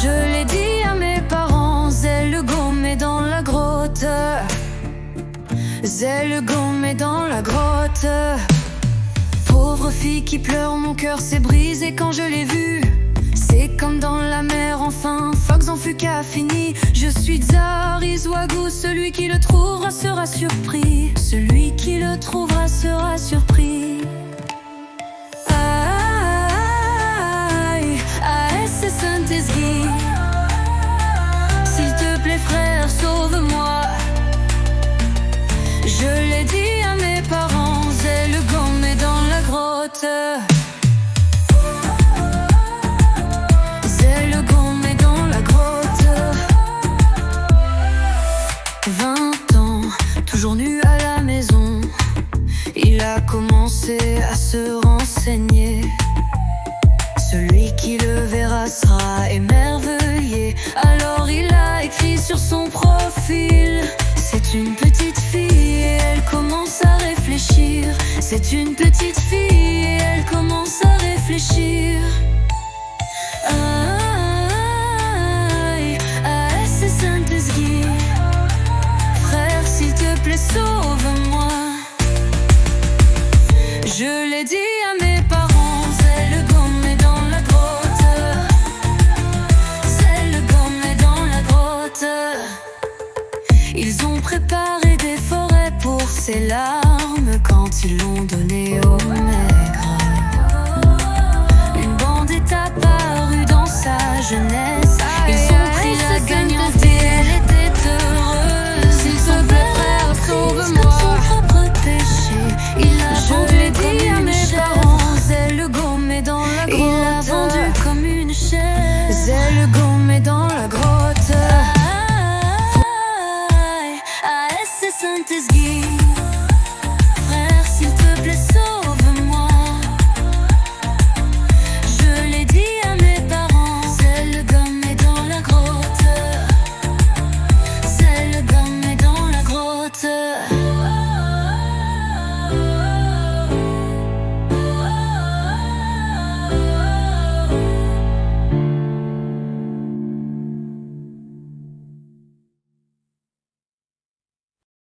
Je l'ai dit à mes parents, Zèle gommé dans la grotte. Zèle gommé dans la grotte. Pauvre fille qui pleure, mon cœur s'est brisé quand je l'ai vue. C'est comme dans la mer, enfin, Fox en fut qu'a fini. Je suis Tsar Izwagu, celui qui le trouvera sera surpris. Celui qui le trouvera sera surpris. Aïe, AS Saint-Esguy. S'il te plaît frère, sauve-moi. Je l'ai dit à mes parents, Zèle gommé dans la grotte. Zèle gommé dans la grotte. 20 ans, toujours nu à la maison. Il a commencé à se renseigner. Celui qui le verra sera émerveillé. Alors il a écrit sur son profil: c'est une petite fille et elle commence à réfléchir. C'est une petite fille et elle commence à réfléchir. Aïe, AS Saint-Esguy. Frère, s'il te plaît, sauve-moi. Je l'ai dit à mes parents, Zèle gommé dans la grotte. Zèle gommé dans la grotte. Ils ont préparé des forêts pour ses larmes quand ils l'ont donné au